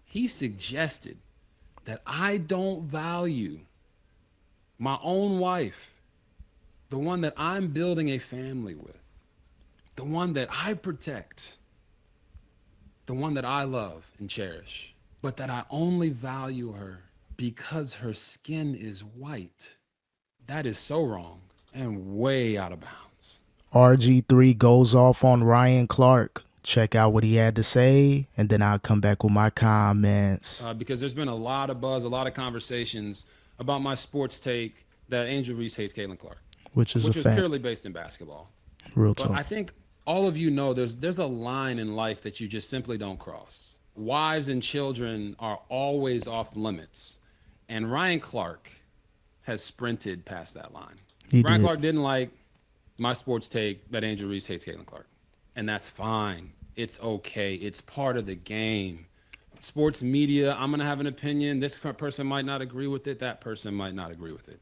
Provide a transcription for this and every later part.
he suggested that I don't value my own wife, the one that I'm building a family with, the one that I protect, the one that I love and cherish, but that I only value her because her skin is white. That is so wrong and way out of bounds. RG3 goes off on Ryan Clark. Check out what he had to say, and then I'll come back with my comments. Because there's been a lot of buzz, a lot of conversations about my sports take that Angel Reese hates Caitlin Clark, Which is a which was fact. purely based in basketball. Real But talk. I think all of you know there's a line in life that you just simply don't cross. Wives and children are always off limits, and Ryan Clark has sprinted past that line. He Ryan did. Clark didn't like my sports take that Angel Reese hates Caitlin Clark, and that's fine. It's okay. It's part of the game. Sports media, I'm going to have an opinion. This person might not agree with it. That person might not agree with it.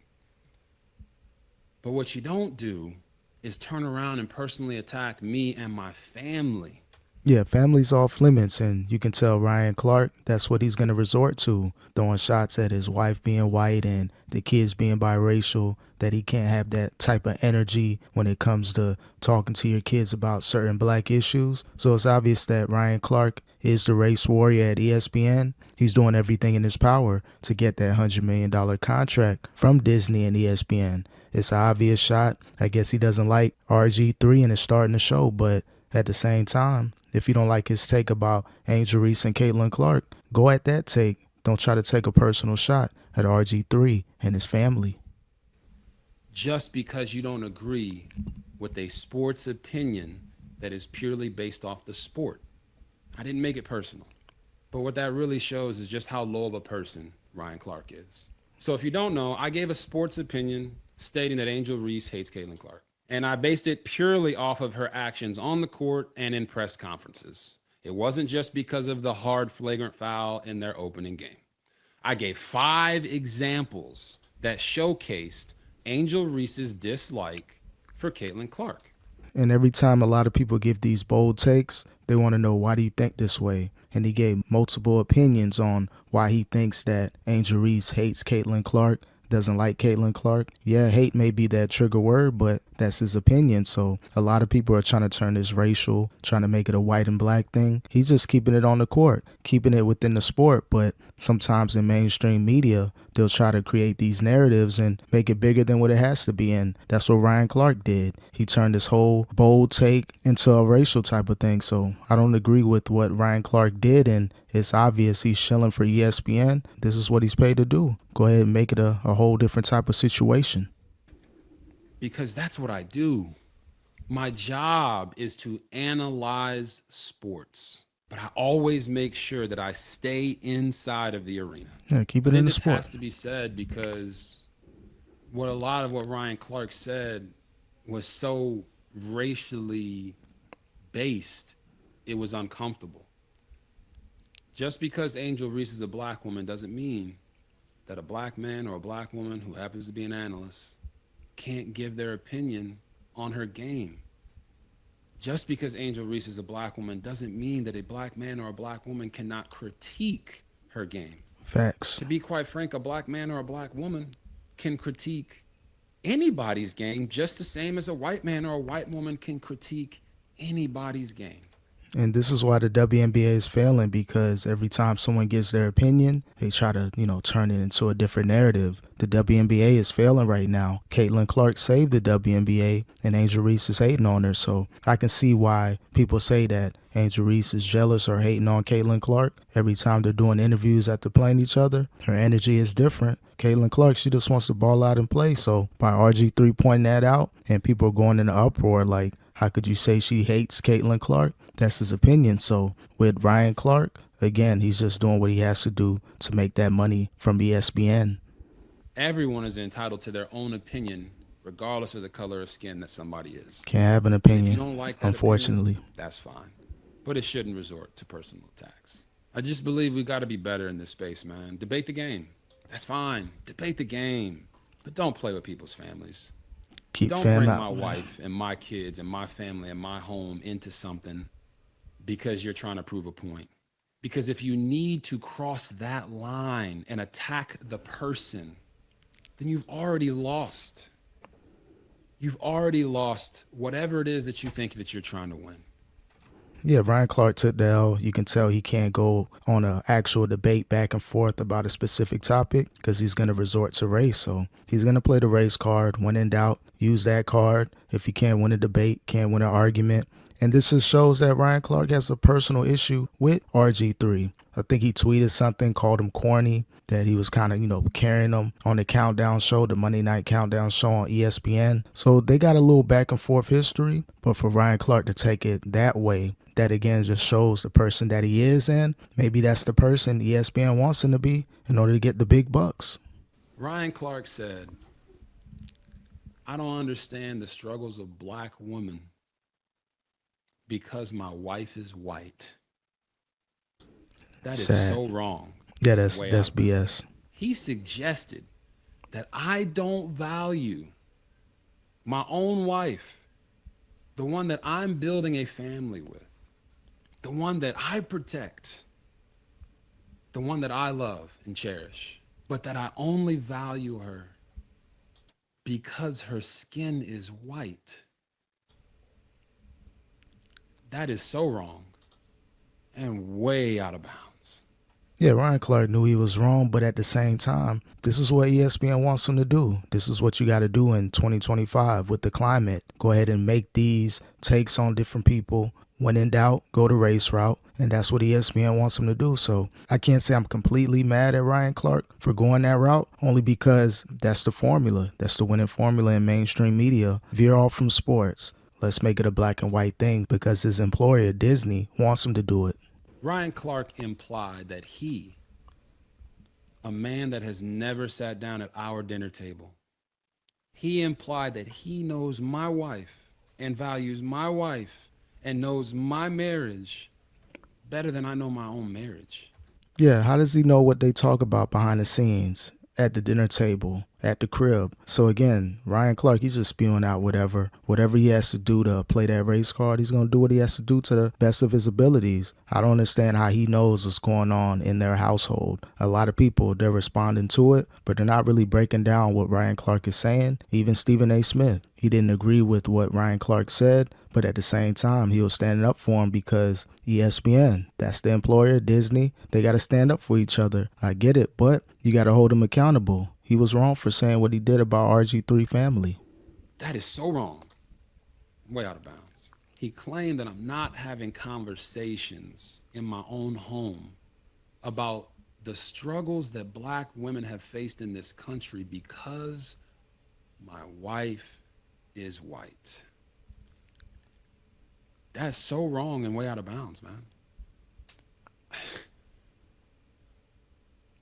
But what you don't do is turn around and personally attack me and my family. Yeah, family's off limits, and you can tell Ryan Clark that's what he's going to resort to, throwing shots at his wife being white and the kids being biracial, that he can't have that type of energy when it comes to talking to your kids about certain black issues. So it's obvious that Ryan Clark is the race warrior at ESPN. He's doing everything in his power to get that $100 million contract from Disney and ESPN. It's an obvious shot. I guess he doesn't like RG3 and is starting the show, but at the same time, if you don't like his take about Angel Reese and Caitlin Clark, go at that take. Don't try to take a personal shot at RG3 and his family. Just because you don't agree with a sports opinion that is purely based off the sport. I didn't make it personal. But what that really shows is just how low of a person Ryan Clark is. So if you don't know, I gave a sports opinion stating that Angel Reese hates Caitlin Clark. And I based it purely off of her actions on the court and in press conferences. It wasn't just because of the hard flagrant foul in their opening game. I gave 5 examples that showcased Angel Reese's dislike for Caitlin Clark. And every time a lot of people give these bold takes, they want to know, why do you think this way? And he gave multiple opinions on why he thinks that Angel Reese hates Caitlin Clark, doesn't like Caitlin Clark. Yeah, hate may be that trigger word, but that's his opinion. So a lot of people are trying to turn this racial, trying to make it a white and black thing. He's just keeping it on the court, keeping it within the sport. But sometimes in mainstream media, they'll try to create these narratives and make it bigger than what it has to be. And that's what Ryan Clark did. He turned this whole bold take into a racial type of thing. So I don't agree with what Ryan Clark did, and it's obvious he's shilling for ESPN. This is what he's paid to do. Go ahead and make it a whole different type of situation. Because that's what I do. My job is to analyze sports, but I always make sure that I stay inside of the arena. Yeah, keep it But in it the just has sport. to be said because a lot of what Ryan Clark said was so racially based, it was uncomfortable. Just because Angel Reese is a black woman doesn't mean that a black man or a black woman who happens to be an analyst can't give their opinion on her game. Just because Angel Reese is a black woman doesn't mean that a black man or a black woman cannot critique her game. Facts. To be quite frank, a black man or a black woman can critique anybody's game just the same as a white man or a white woman can critique anybody's game. And this is why the WNBA is failing, because every time someone gives their opinion, they try to, turn it into a different narrative. The WNBA is failing right now. Caitlin Clark saved the WNBA, and Angel Reese is hating on her. So I can see why people say that Angel Reese is jealous or hating on Caitlin Clark. Every time they're doing interviews after playing each other, her energy is different. Caitlin Clark, she just wants to ball out and play. So by RG3 pointing that out, and people are going in an uproar like, how could you say she hates Caitlin Clark? That's his opinion. So with Ryan Clark, again, he's just doing what he has to do to make that money from ESPN. Everyone is entitled to their own opinion, regardless of the color of skin that somebody is. Can't have an And if you opinion, don't like that unfortunately. opinion, that's fine. But it shouldn't resort to personal attacks. I just believe we got to be better in this space, man. Debate the game. That's fine. Debate the game. But don't play with people's families. Keep Don't fam bring out. my wife and my kids and my family and my home into something because you're trying to prove a point. Because if you need to cross that line and attack the person, then you've already lost. You've already lost whatever it is that you think that you're trying to win. Yeah, Ryan Clark took the L. You can tell he can't go on an actual debate back and forth about a specific topic because he's going to resort to race. So he's going to play the race card. When in doubt, use that card. If he can't win a debate, can't win an argument. And this just shows that Ryan Clark has a personal issue with RG3. I think he tweeted something, called him corny, that he was kind of, carrying him on the countdown show, the Monday Night Countdown show on ESPN. So they got a little back and forth history. But for Ryan Clark to take it that way, that again just shows the person that he is, and maybe that's the person ESPN wants him to be in order to get the big bucks. Ryan Clark said, I don't understand the struggles of black women because my wife is white. That is Sad. so wrong. Yeah, that's BS. He suggested that I don't value my own wife, the one that I'm building a family with, the one that I protect, the one that I love and cherish, but that I only value her because her skin is white. That is so wrong and way out of bounds. Yeah, Ryan Clark knew he was wrong, but at the same time, this is what ESPN wants him to do. This is what you got to do in 2025 with the climate. Go ahead and make these takes on different people. When in doubt, go the race route. And that's what ESPN wants him to do. So I can't say I'm completely mad at Ryan Clark for going that route, only because that's the formula. That's the winning formula in mainstream media. Veer off from sports. Let's make it a black and white thing because his employer, Disney, wants him to do it. Ryan Clark implied that he, a man that has never sat down at our dinner table, he implied that he knows my wife and values my wife and knows my marriage better than I know my own marriage. Yeah, how does he know what they talk about behind the scenes, at the dinner table, at the crib? So again, Ryan Clark, he's just spewing out whatever he has to do to play that race card. He's going to do what he has to do to the best of his abilities. I don't understand how he knows what's going on in their household. A lot of people, they're responding to it, but they're not really breaking down what Ryan Clark is saying. Even Stephen A. Smith, he didn't agree with what Ryan Clark said, but at the same time, he was standing up for him because ESPN, that's the employer, Disney, they got to stand up for each other. I get it, but you got to hold him accountable. He was wrong for saying what he did about RG3 family. That is so wrong. Way out of bounds. He claimed that I'm not having conversations in my own home about the struggles that black women have faced in this country because my wife is white. That's so wrong and way out of bounds, man.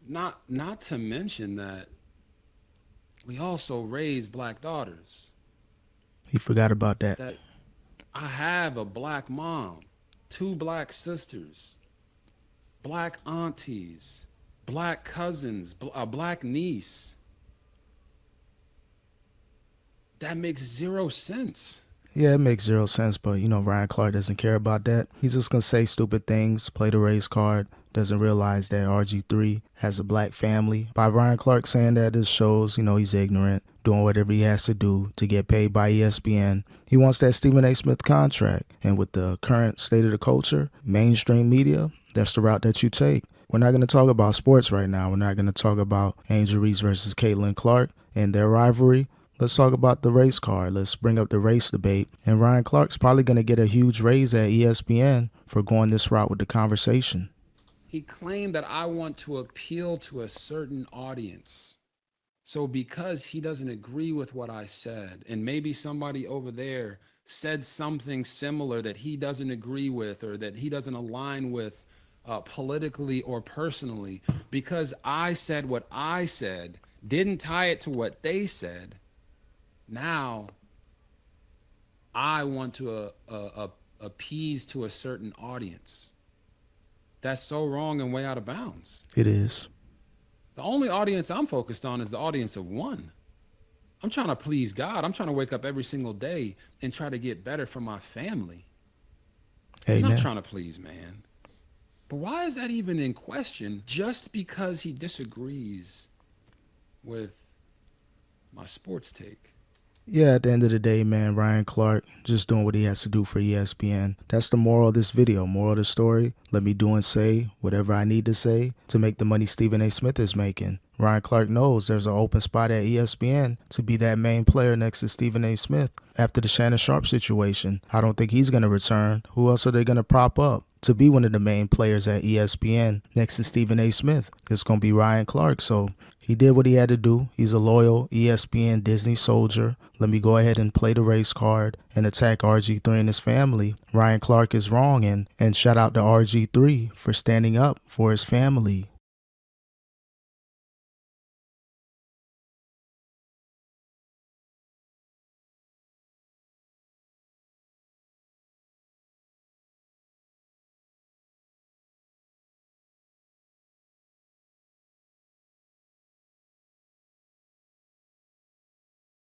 Not to mention that we also raise black daughters. He forgot about that. That I have a black mom, 2 black sisters, black aunties, black cousins, a black niece. That makes 0 sense. Yeah, it makes 0 sense, but Ryan Clark doesn't care about that. He's just going to say stupid things, play the race card, doesn't realize that RG3 has a black family. By Ryan Clark saying that, this shows, he's ignorant, doing whatever he has to do to get paid by ESPN. He wants that Stephen A. Smith contract. And with the current state of the culture, mainstream media, that's the route that you take. We're not going to talk about sports right now. We're not going to talk about Angel Reese versus Caitlin Clark and their rivalry. Let's talk about the race card. Let's bring up the race debate. And Ryan Clark's probably going to get a huge raise at ESPN for going this route with the conversation. He claimed that I want to appeal to a certain audience. So because he doesn't agree with what I said, and maybe somebody over there said something similar that he doesn't agree with or that he doesn't align with politically or personally, because I said what I said, didn't tie it to what they said, now I want to appease to a certain audience. That's so wrong and way out of bounds. It is. The only audience I'm focused on is the audience of one. I'm trying to please God. I'm trying to wake up every single day and try to get better for my family. Amen. I'm not trying to please man. But why is that even in question just because he disagrees with my sports take? Yeah, at the end of the day, man, Ryan Clark just doing what he has to do for ESPN. That's the moral of this video, moral of the story. Let me do and say whatever I need to say to make the money Stephen A. Smith is making. Ryan Clark knows there's an open spot at ESPN to be that main player next to Stephen A. Smith after the Shannon Sharpe situation. I don't think he's going to return. Who else are they going to prop up to be one of the main players at ESPN next to Stephen A. Smith? It's going to be Ryan Clark. So he did what he had to do. He's a loyal ESPN Disney soldier. Let me go ahead and play the race card and attack RG3 and his family. Ryan Clark is wrong, and shout out to RG3 for standing up for his family.